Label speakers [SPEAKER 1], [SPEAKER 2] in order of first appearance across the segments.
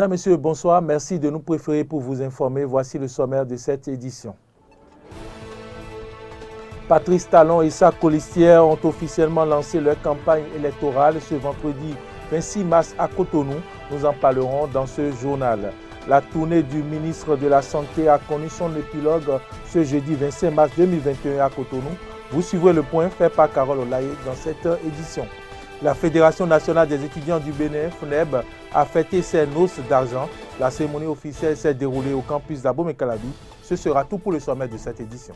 [SPEAKER 1] Madame, Monsieur, bonsoir. Merci de nous préférer pour vous informer. Voici le sommaire de cette édition. Patrice Talon et sa colistière ont officiellement lancé leur campagne électorale ce vendredi 26 mars à Cotonou. Nous en parlerons dans ce journal. La tournée du ministre de la Santé a connu son épilogue ce jeudi 25 mars 2021 à Cotonou. Vous suivrez le point fait par Carole Olaye dans cette édition. La Fédération nationale des étudiants du Bénin, FNEB, a fêté ses noces d'argent. La cérémonie officielle s'est déroulée au campus d'Abomey-Calavi. Ce sera tout pour le sommet de cette édition.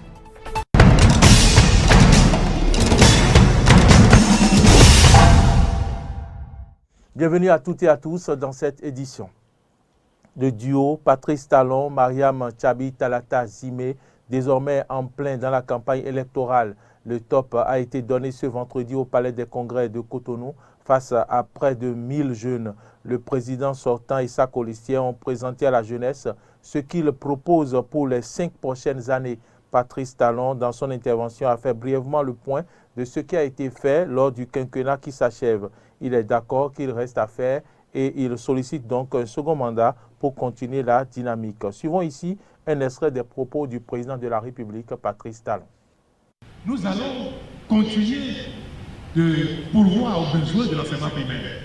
[SPEAKER 1] Bienvenue à toutes et à tous dans cette édition. Le duo Patrice Talon, Mariam Tchabi Talata Zimé, désormais en plein dans la campagne électorale. Le top a été donné ce vendredi au Palais des Congrès de Cotonou face à près de 1000 jeunes. Le président sortant et sa colistière ont présenté à la jeunesse ce qu'ils proposent pour les 5 prochaines années. Patrice Talon, dans son intervention, a fait brièvement le point de ce qui a été fait lors du quinquennat qui s'achève. Il est d'accord qu'il reste à faire et il sollicite donc un second mandat pour continuer la dynamique. Suivons ici un extrait des propos du président de la République, Patrice Talon.
[SPEAKER 2] Nous allons continuer de pourvoir aux besoins de l'enseignement primaire.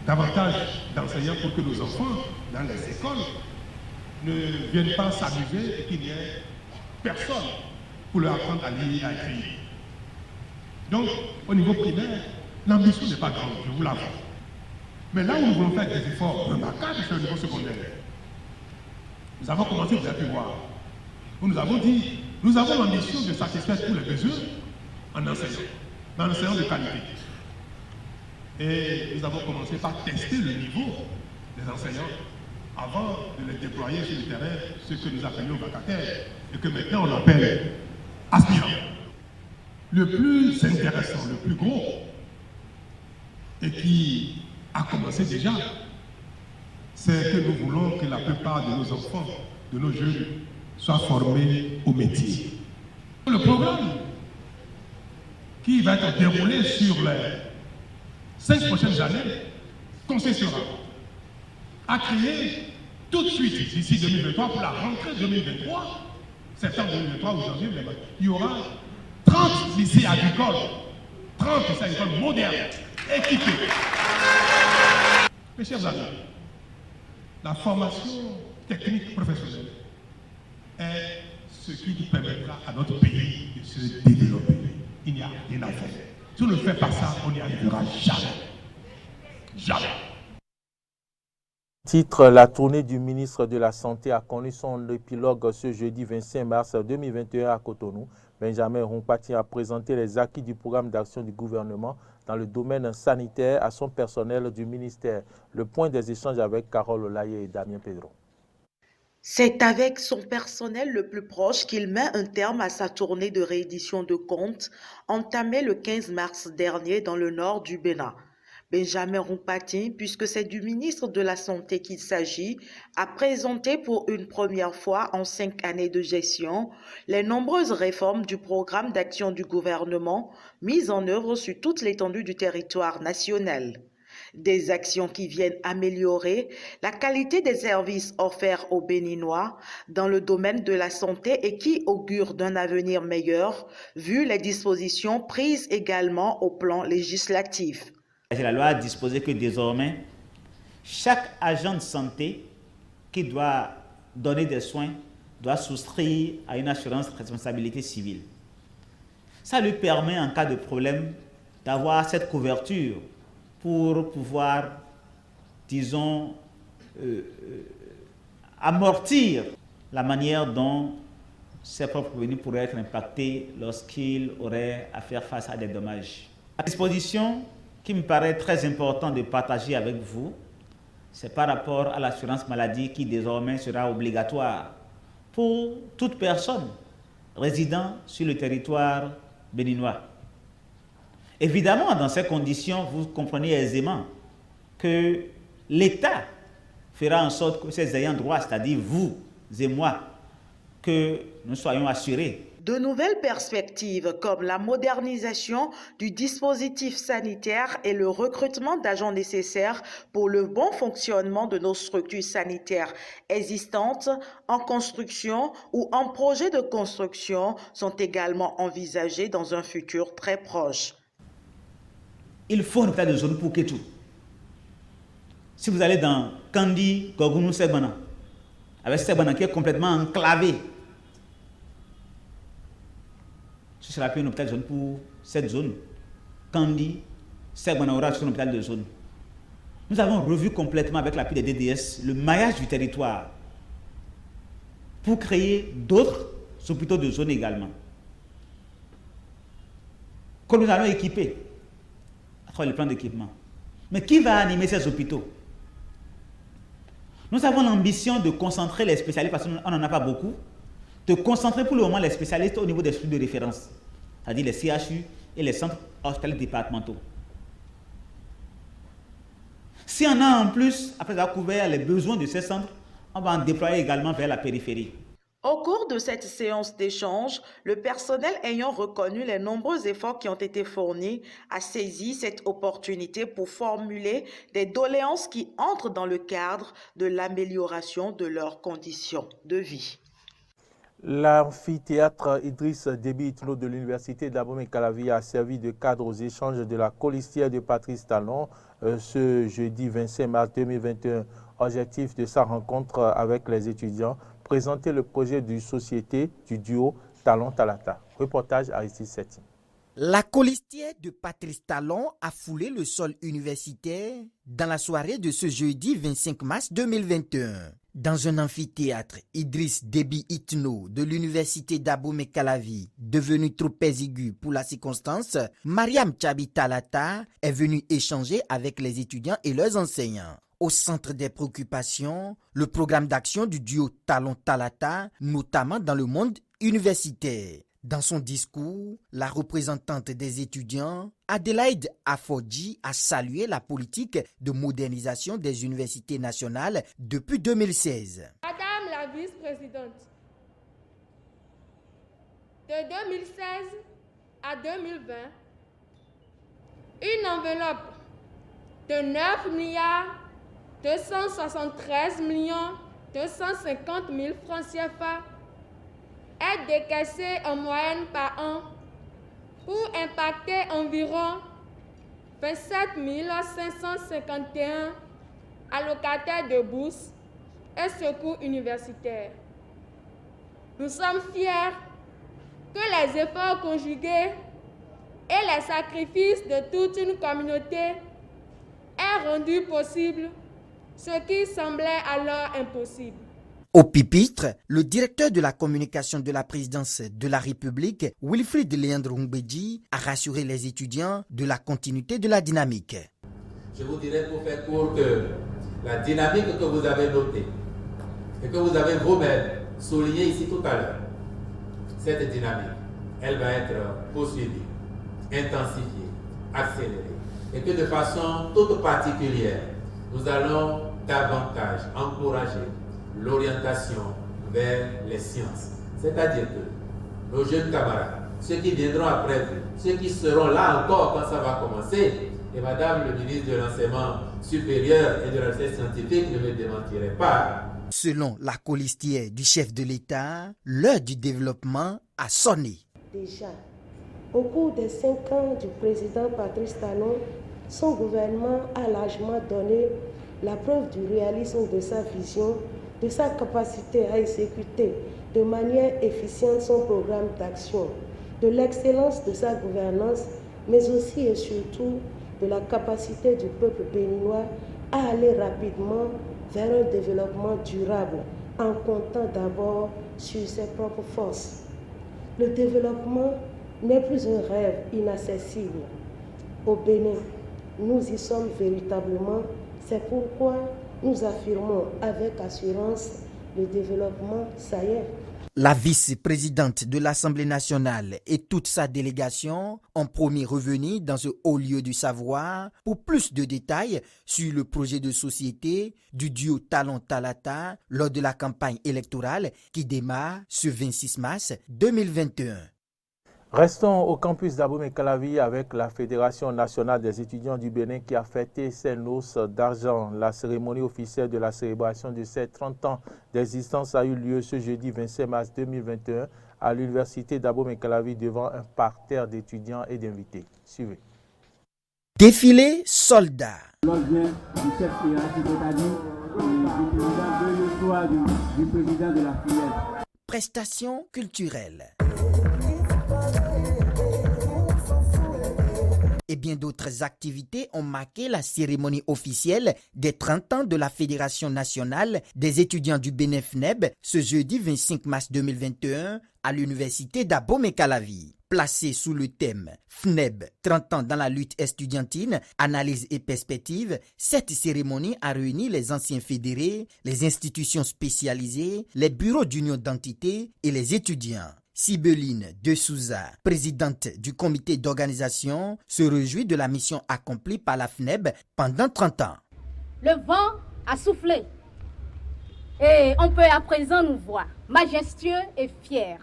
[SPEAKER 2] Davantage d'enseignants pour que nos enfants, dans les écoles, ne viennent pas s'amuser et qu'il n'y ait personne pour leur apprendre à lire et à écrire. Donc, au niveau primaire, l'ambition n'est pas grande, je vous l'avoue. Mais là où nous voulons faire des efforts remarquables, c'est au niveau secondaire. Nous avons commencé, vous avez pu voir, où nous avons dit, nous avons l'ambition de satisfaire tous les besoins en enseignant, mais en enseignant de qualité. Et nous avons commencé par tester le niveau des enseignants avant de les déployer sur le terrain, ce que nous appelions vacataires, et que maintenant on appelle aspirants. Le plus intéressant, le plus gros, et qui a commencé déjà, c'est que nous voulons que la plupart de nos enfants, de nos jeunes, soient formés au métier. Le programme qui va être déroulé sur les 5 prochaines années consistera à créer tout de suite, d'ici 2023, pour la rentrée 2023, septembre 2023 ou janvier, il y aura 30 lycées agricoles, 30 lycées agricoles modernes, équipés. Mes chers amis, la formation technique professionnelle est ce qui nous permettra à notre pays de se développer. Il n'y a rien à faire. Si on ne fait pas ça, on n'y arrivera jamais. Jamais.
[SPEAKER 1] Titre, la tournée du ministre de la Santé a connu son épilogue ce jeudi 25 mars 2021 à Cotonou. Benjamin Rompati a présenté les acquis du programme d'action du gouvernement dans le domaine sanitaire à son personnel du ministère. Le point des échanges avec Carole Olaye et Damien Pedro.
[SPEAKER 3] C'est avec son personnel le plus proche qu'il met un terme à sa tournée de réédition de comptes entamée le 15 mars dernier dans le nord du Bénin. Benjamin Rompati, puisque c'est du ministre de la Santé qu'il s'agit, a présenté pour une première fois en 5 années de gestion les nombreuses réformes du programme d'action du gouvernement mises en œuvre sur toute l'étendue du territoire national. Des actions qui viennent améliorer la qualité des services offerts aux Béninois dans le domaine de la santé et qui augurent d'un avenir meilleur vu les dispositions prises également au plan législatif.
[SPEAKER 4] La loi a disposé que désormais, chaque agent de santé qui doit donner des soins doit souscrire à une assurance de responsabilité civile. Ça lui permet, en cas de problème, d'avoir cette couverture pour pouvoir, disons, amortir la manière dont ses propres revenus pourraient être impactés lorsqu'il aurait à faire face à des dommages. La disposition qui me paraît très important de partager avec vous, c'est par rapport à l'assurance maladie qui désormais sera obligatoire pour toute personne résidant sur le territoire béninois. Évidemment, dans ces conditions, vous comprenez aisément que l'État fera en sorte que ces ayants droit, c'est-à-dire vous et moi, que nous soyons assurés.
[SPEAKER 3] De nouvelles perspectives comme la modernisation du dispositif sanitaire et le recrutement d'agents nécessaires pour le bon fonctionnement de nos structures sanitaires existantes en construction ou en projet de construction sont également envisagées dans un futur très proche.
[SPEAKER 4] Il faut un hôpital de zone pour Kétou. Si vous allez dans Kandi, Gorgounou, Sebana, avec Sebana qui est complètement enclavé, ce sera plus un hôpital de zone pour cette zone. Kandi, Sebana aura un hôpital de zone. Nous avons revu complètement avec l'appui des DDS le maillage du territoire pour créer d'autres hôpitaux de zone également. Que nous allons équiper à travers le plan d'équipement. Mais qui va animer ces hôpitaux? Nous avons l'ambition de concentrer les spécialistes, parce qu'on n'en a pas beaucoup, de concentrer pour le moment les spécialistes au niveau des structures de référence, c'est-à-dire les CHU et les centres hospitaliers départementaux. Si on a en plus, après avoir couvert les besoins de ces centres, on va en déployer également vers la périphérie.
[SPEAKER 3] Au cours de cette séance d'échange, le personnel ayant reconnu les nombreux efforts qui ont été fournis a saisi cette opportunité pour formuler des doléances qui entrent dans le cadre de l'amélioration de leurs conditions de vie.
[SPEAKER 1] L'amphithéâtre Idriss Déby Itno de l'Université d'Abomey-Calavi a servi de cadre aux échanges de la colistière de Patrice Talon ce jeudi 25 mars 2021. Objectif de sa rencontre avec les étudiants, présenter le projet de société du duo Talon-Talata. Reportage Aristide Setti.
[SPEAKER 5] La colistière de Patrice Talon a foulé le sol universitaire dans la soirée de ce jeudi 25 mars 2021. Dans un amphithéâtre, Idriss Déby Itno de l'Université d'Abomey-Calavi, devenu trop exigu pour la circonstance, Mariam Tchabi Talata est venu échanger avec les étudiants et leurs enseignants. Au centre des préoccupations, le programme d'action du duo Talon-Talata, notamment dans le monde universitaire. Dans son discours, la représentante des étudiants, Adélaïde Afodji, a salué la politique de modernisation des universités nationales depuis 2016.
[SPEAKER 6] Madame la vice-présidente, de 2016 à 2020, une enveloppe de 9 273 250 000 francs CFA est décaissée en moyenne par an pour impacter environ 27 551 allocataires de bourses et secours universitaires. Nous sommes fiers que les efforts conjugués et les sacrifices de toute une communauté aient rendu possible ce qui semblait alors impossible.
[SPEAKER 5] Au pupitre, le directeur de la communication de la présidence de la République, Wilfried Léandre Humbedji, a rassuré les étudiants de la continuité de la dynamique.
[SPEAKER 7] Je vous dirais pour faire court que la dynamique que vous avez notée et que vous avez vous-même souligné ici tout à l'heure, cette dynamique, elle va être poursuivie, intensifiée, accélérée et que de façon toute particulière, nous allons davantage encourager l'orientation vers les sciences. C'est-à-dire que nos jeunes camarades, ceux qui viendront après vous, ceux qui seront là encore quand ça va commencer, et Madame le ministre de l'Enseignement supérieur et de la recherche scientifique ne me démentirait pas.
[SPEAKER 5] Selon la colistière du chef de l'État, l'heure du développement a sonné.
[SPEAKER 8] Déjà, au cours des 5 ans du président Patrice Talon, son gouvernement a largement donné la preuve du réalisme de sa vision, de sa capacité à exécuter de manière efficiente son programme d'action, de l'excellence de sa gouvernance, mais aussi et surtout de la capacité du peuple béninois à aller rapidement vers un développement durable en comptant d'abord sur ses propres forces. Le développement n'est plus un rêve inaccessible. Au Bénin, nous y sommes véritablement. C'est pourquoi nous affirmons avec assurance le développement saillait.
[SPEAKER 5] La vice-présidente de l'Assemblée nationale et toute sa délégation ont promis revenir dans ce haut lieu du savoir pour plus de détails sur le projet de société du duo Talon-Talata lors de la campagne électorale qui démarre ce 26 mars 2021.
[SPEAKER 1] Restons au campus d'Abomey-Calavi avec la Fédération nationale des étudiants du Bénin qui a fêté ses noces d'argent. La cérémonie officielle de la célébration de ses 30 ans d'existence a eu lieu ce jeudi 27 mars 2021 à l'université d'Abomey-Calavi devant un parterre d'étudiants et d'invités. Suivez.
[SPEAKER 5] Défilé soldats.
[SPEAKER 9] L'ordre vient du chef hiérarchique, c'est-à-dire du président de la filière.
[SPEAKER 5] Prestations culturelles. Et bien d'autres activités ont marqué la cérémonie officielle des 30 ans de la Fédération nationale des étudiants du Bénin FNEB ce jeudi 25 mars 2021 à l'université d'Abomey-Calavi. Placée sous le thème FNEB 30 ans dans la lutte estudiantine, analyse et perspective, cette cérémonie a réuni les anciens fédérés, les institutions spécialisées, les bureaux d'union d'entités et les étudiants. Sibeline de Souza, présidente du comité d'organisation, se réjouit de la mission accomplie par la FNEB pendant 30 ans.
[SPEAKER 10] Le vent a soufflé et on peut à présent nous voir majestueux et fiers.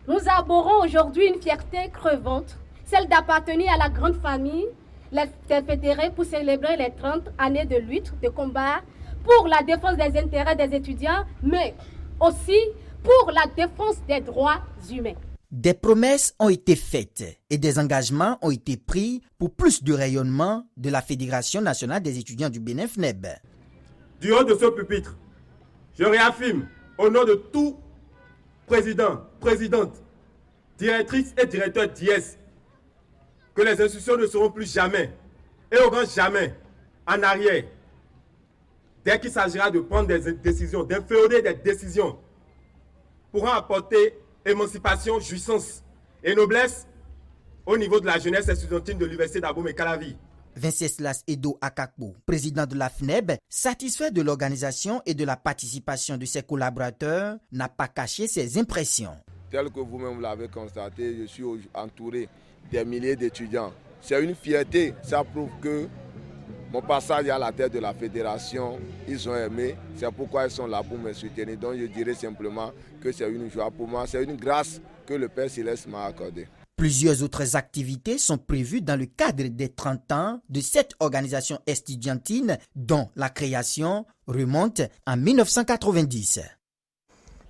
[SPEAKER 10] Nous arborons aujourd'hui une fierté crevante, celle d'appartenir à la grande famille, les fédérés pour célébrer les 30 années de lutte, de combat pour la défense des intérêts des étudiants, mais aussi pour la défense des droits humains.
[SPEAKER 5] Des promesses ont été faites et des engagements ont été pris pour plus de rayonnement de la Fédération nationale des étudiants du Bénin FNEB.
[SPEAKER 11] Du haut de ce pupitre, je réaffirme au nom de tout président, présidente, directrice et directeur d'IS que les institutions ne seront plus jamais et au grand jamais en arrière dès qu'il s'agira de prendre des décisions, d'inféoder des décisions pourront apporter émancipation, jouissance et noblesse au niveau de la jeunesse estudiantine de l'université d'Abomey-Calavi.
[SPEAKER 5] Venceslas Edo Akakpo, président de la FNEB, satisfait de l'organisation et de la participation de ses collaborateurs, n'a pas caché ses impressions.
[SPEAKER 12] Tel que vous-même l'avez constaté, je suis entouré des milliers d'étudiants. C'est une fierté, ça prouve que mon passage à la tête de la fédération, ils ont aimé, c'est pourquoi ils sont là pour me soutenir. Donc je dirais simplement que c'est une joie pour moi, c'est une grâce que le Père Céleste m'a accordée.
[SPEAKER 5] Plusieurs autres activités sont prévues dans le cadre des 30 ans de cette organisation estudiantine dont la création remonte en 1990.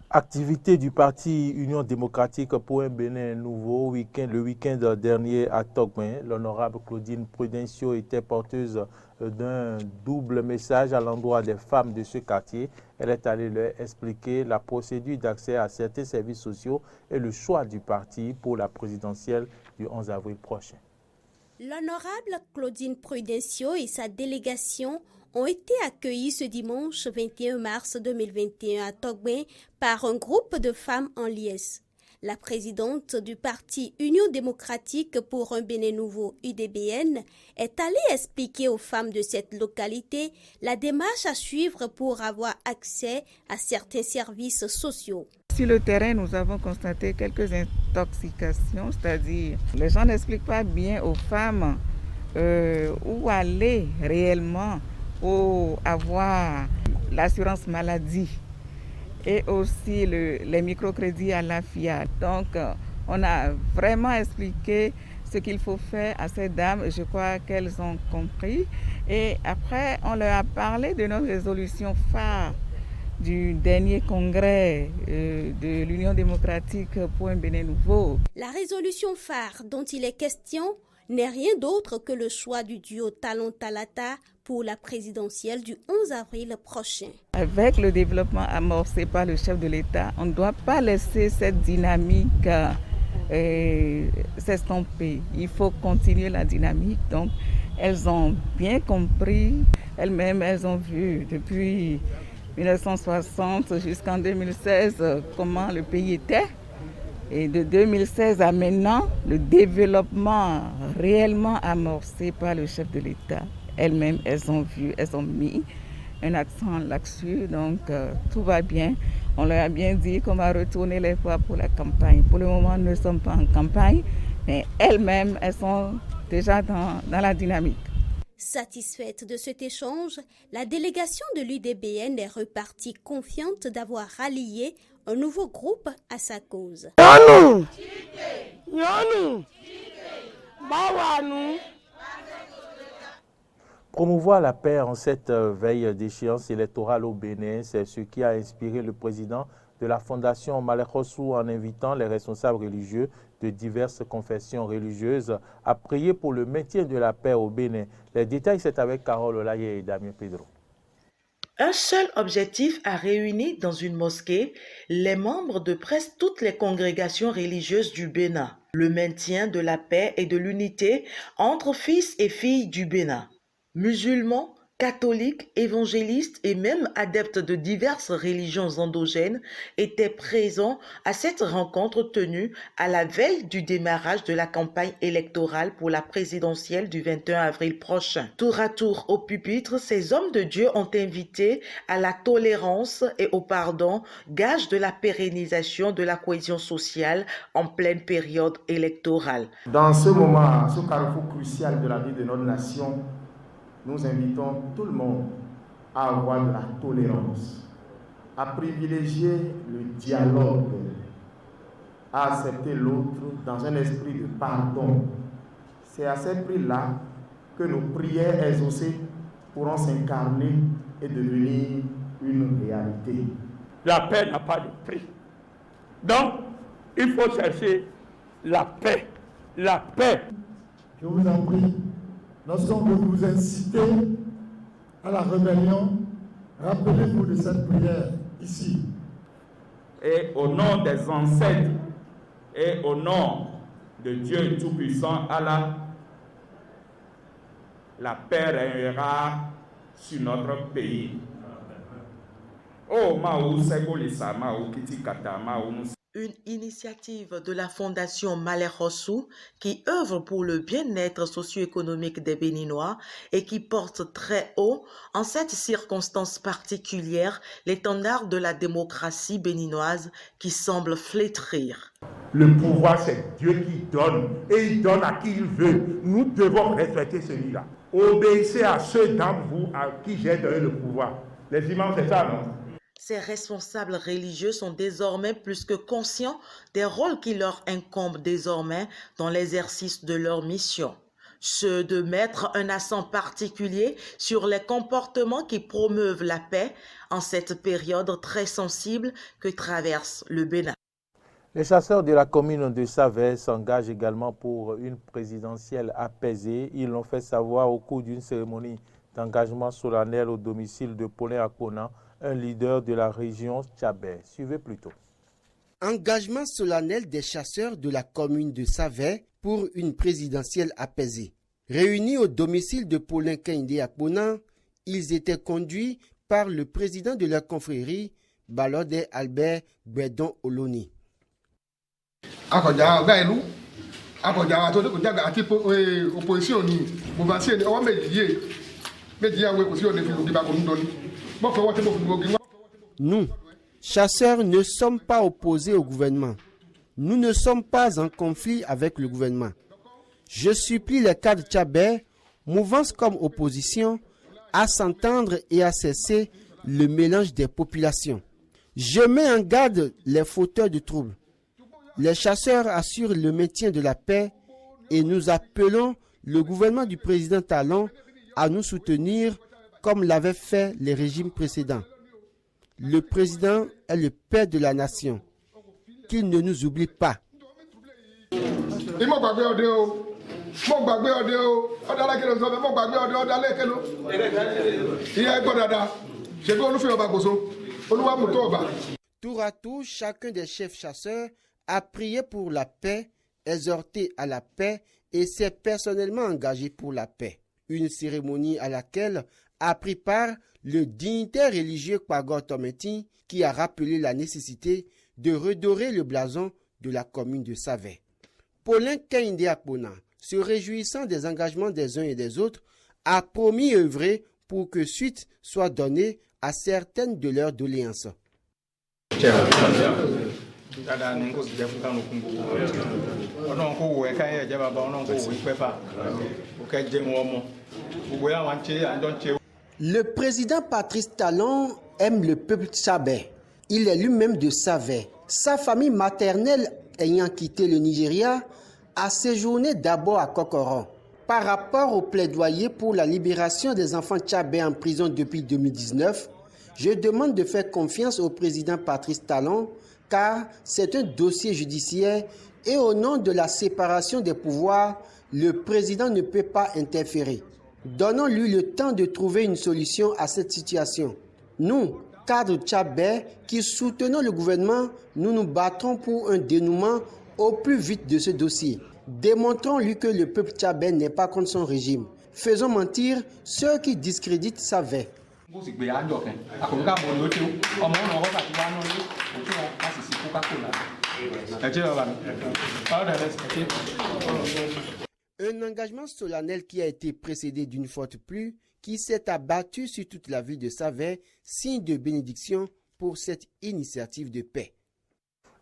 [SPEAKER 1] Activité du parti Union démocratique pour un Bénin nouveau le week-end dernier à Togben. L'honorable Claudine Prudencio était porteuse d'un double message à l'endroit des femmes de ce quartier. Elle est allée leur expliquer la procédure d'accès à certains services sociaux et le choix du parti pour la présidentielle du 11 avril prochain.
[SPEAKER 13] L'honorable Claudine Prudencio et sa délégation ont été accueillis ce dimanche 21 mars 2021 à Togben par un groupe de femmes en liesse. La présidente du parti Union démocratique pour un Bénin nouveau UDBN est allée expliquer aux femmes de cette localité la démarche à suivre pour avoir accès à certains services sociaux.
[SPEAKER 14] Sur le terrain, nous avons constaté quelques intoxications, c'est-à-dire les gens n'expliquent pas bien aux femmes où aller réellement pour avoir l'assurance maladie et aussi les microcrédits à la FIA. Donc, on a vraiment expliqué ce qu'il faut faire à ces dames. Je crois qu'elles ont compris. Et après, on leur a parlé de nos résolutions phares du dernier congrès de l'Union démocratique pour un Bénin nouveau.
[SPEAKER 13] La résolution phare dont il est question n'est rien d'autre que le choix du duo Talon-Talata pour la présidentielle du 11 avril prochain.
[SPEAKER 14] Avec le développement amorcé par le chef de l'État, on ne doit pas laisser cette dynamique s'estomper. Il faut continuer la dynamique. Donc, elles ont bien compris, elles-mêmes, elles ont vu depuis 1960 jusqu'en 2016 comment le pays était. Et de 2016 à maintenant, le développement réellement amorcé par le chef de l'État, elles-mêmes, elles ont vu, elles ont mis un accent là-dessus, donc tout va bien. On leur a bien dit qu'on va retourner les fois pour la campagne. Pour le moment, nous ne sommes pas en campagne, mais elles-mêmes, elles sont déjà dans la dynamique.
[SPEAKER 13] Satisfaite de cet échange, la délégation de l'UDBN est repartie confiante d'avoir rallié un nouveau groupe à sa cause.
[SPEAKER 1] Promouvoir la paix en cette veille d'échéance électorale au Bénin, c'est ce qui a inspiré le président de la Fondation Malek Hossou en invitant les responsables religieux de diverses confessions religieuses à prier pour le maintien de la paix au Bénin. Les détails, c'est avec Carole Olaye et Damien Pedro.
[SPEAKER 3] Un seul objectif a réuni dans une mosquée les membres de presque toutes les congrégations religieuses du Bénin, le maintien de la paix et de l'unité entre fils et filles du Bénin. Musulmans, catholiques, évangélistes et même adeptes de diverses religions endogènes étaient présents à cette rencontre tenue à la veille du démarrage de la campagne électorale pour la présidentielle du 21 avril prochain. Tour à tour au pupitre, ces hommes de Dieu ont invité à la tolérance et au pardon, gage de la pérennisation de la cohésion sociale en pleine période électorale.
[SPEAKER 15] Dans ce moment, ce carrefour crucial de la vie de notre nation, nous invitons tout le monde à avoir de la tolérance, à privilégier le dialogue, à accepter l'autre dans un esprit de pardon. C'est à ce prix-là que nos prières exaucées pourront s'incarner et devenir une réalité.
[SPEAKER 16] La paix n'a pas de prix. Donc, il faut chercher la paix. La paix.
[SPEAKER 17] Je vous en prie. Lorsqu'on veut vous inciter à la rébellion, rappelez-vous de cette prière ici.
[SPEAKER 16] Et au nom des ancêtres et au nom de Dieu Tout-Puissant, Allah, la paix régnera sur notre pays. Oh, Maou Segolisa, Maou Kitikata, Maou.
[SPEAKER 3] Une initiative de la Fondation Malek Hossou qui œuvre pour le bien-être socio-économique des Béninois et qui porte très haut, en cette circonstance particulière, l'étendard de la démocratie béninoise qui semble flétrir.
[SPEAKER 18] Le pouvoir, c'est Dieu qui donne et il donne à qui il veut. Nous devons respecter celui-là. Obéissez à ceux d'entre vous à qui j'ai donné le pouvoir. Les imams, c'est ça, non?
[SPEAKER 3] Ces responsables religieux sont désormais plus que conscients des rôles qui leur incombent désormais dans l'exercice de leur mission. Ceux de mettre un accent particulier sur les comportements qui promeuvent la paix en cette période très sensible que traverse le Bénin.
[SPEAKER 1] Les chasseurs de la commune de Savet s'engagent également pour une présidentielle apaisée. Ils l'ont fait savoir au cours d'une cérémonie d'engagement solennel au domicile de Paulin Akona, un leader de la région Tchabé. Suivez plutôt.
[SPEAKER 19] Engagement solennel des chasseurs de la commune de Savet pour une présidentielle apaisée. Réunis au domicile de Paulin Kende Akona, ils étaient conduits par le président de la confrérie, Balode Albert Bedon Oloni. Nous, chasseurs, ne sommes pas opposés au gouvernement. Nous ne sommes pas en conflit avec le gouvernement. Je supplie les cadres tchabais, mouvance comme opposition, à s'entendre et à cesser le mélange des populations. Je mets en garde les fauteurs de troubles. Les chasseurs assurent le maintien de la paix et nous appelons le gouvernement du président Talon à nous soutenir comme l'avaient fait les régimes précédents. Le président est le père de la nation. Qu'il ne nous oublie pas. Tour à tour, chacun des chefs chasseurs a prié pour la paix, exhorté à la paix et s'est personnellement engagé pour la paix. Une cérémonie à laquelle a pris part le dignitaire religieux Kwagor Tometi qui a rappelé la nécessité de redorer le blason de la commune de Savet. Paulin Kende Akona, se réjouissant des engagements des uns et des autres, a promis œuvrer pour que suite soit donnée à certaines de leurs doléances. Le président Patrice Talon aime le peuple tchadien. Il est lui-même de Savè. Sa famille maternelle ayant quitté le Nigeria a séjourné d'abord à Kokorom. Par rapport au plaidoyer pour la libération des enfants tchadien en prison depuis 2019, je demande de faire confiance au président Patrice Talon car c'est un dossier judiciaire et au nom de la séparation des pouvoirs, le président ne peut pas interférer. Donnons-lui le temps de trouver une solution à cette situation. Nous, cadres tchadien qui soutenons le gouvernement, nous nous battrons pour un dénouement au plus vite de ce dossier. Démontrons-lui que le peuple tchadien n'est pas contre son régime. Faisons mentir ceux qui discréditent Savè. Un engagement solennel qui a été précédé d'une forte pluie qui s'est abattue sur toute la ville de Savè, signe de bénédiction pour cette initiative de paix.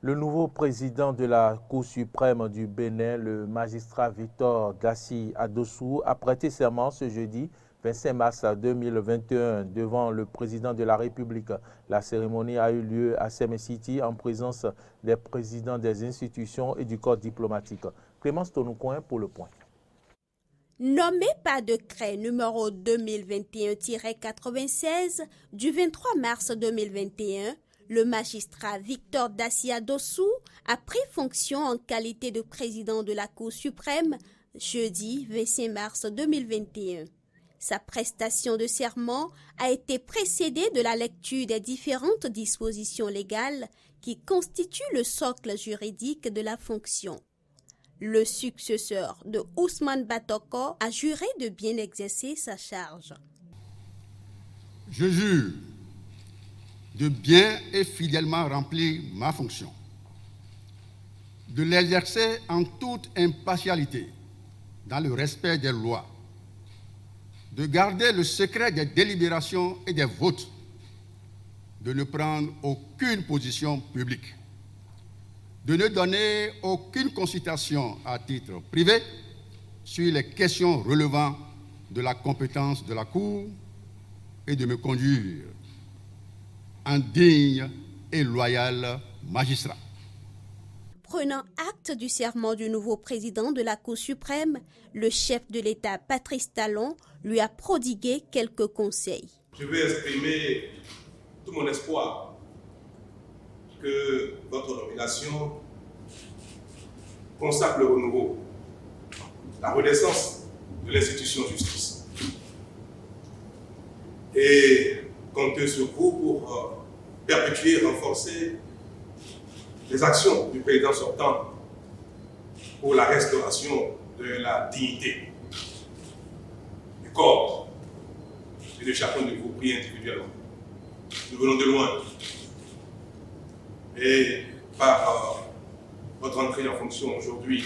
[SPEAKER 1] Le nouveau président de la Cour suprême du Bénin, le magistrat Victor Dassi Adossou, a prêté serment ce jeudi 25 mars 2021 devant le président de la République. La cérémonie a eu lieu à Seme City en présence des présidents des institutions et du corps diplomatique. Clémence Tonoucoin pour le point.
[SPEAKER 13] Nommé par décret numéro 2021-96 du 23 mars 2021, le magistrat Victor Dassi Adossou a pris fonction en qualité de président de la Cour suprême jeudi 25 mars 2021. Sa prestation de serment a été précédée de la lecture des différentes dispositions légales qui constituent le socle juridique de la fonction. Le successeur de Ousmane Batoko a juré de bien exercer sa charge.
[SPEAKER 20] Je jure de bien et fidèlement remplir ma fonction, de l'exercer en toute impartialité, dans le respect des lois, de garder le secret des délibérations et des votes, de ne prendre aucune position publique, de ne donner aucune consultation à titre privé sur les questions relevant de la compétence de la Cour et de me conduire en digne et loyal magistrat.
[SPEAKER 13] Prenant acte du serment du nouveau président de la Cour suprême, le chef de l'État Patrice Talon lui a prodigué quelques conseils.
[SPEAKER 2] Je veux exprimer tout mon espoir que votre nomination consacre le renouveau, la renaissance de l'institution justice. Et comptez sur vous pour perpétuer et renforcer les actions du président sortant pour la restauration de la dignité du corps et de chacun de vous pris individuellement. Nous venons de loin. Et par votre entrée en fonction aujourd'hui,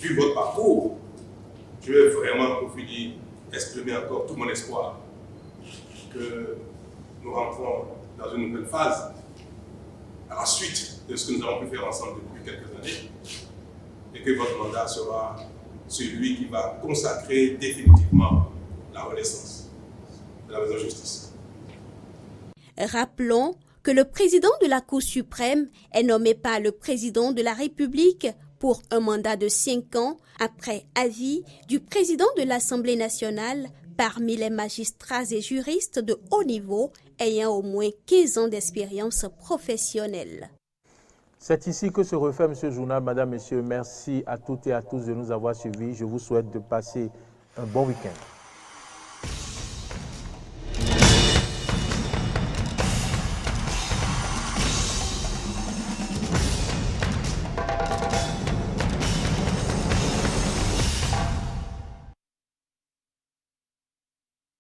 [SPEAKER 2] vu votre parcours, je vais vraiment, pour finir, exprimer encore tout mon espoir que nous rentrons dans une nouvelle phase à la suite de ce que nous avons pu faire ensemble depuis quelques années et que votre mandat sera celui qui va consacrer définitivement la renaissance de la maison de justice.
[SPEAKER 13] Rappelons que le président de la Cour suprême est nommé par le président de la République pour un mandat de 5 ans après avis du président de l'Assemblée nationale parmi les magistrats et juristes de haut niveau ayant au moins 15 ans d'expérience professionnelle.
[SPEAKER 1] C'est ici que se referme ce journal. Madame, Messieurs, merci à toutes et à tous de nous avoir suivis. Je vous souhaite de passer un bon week-end.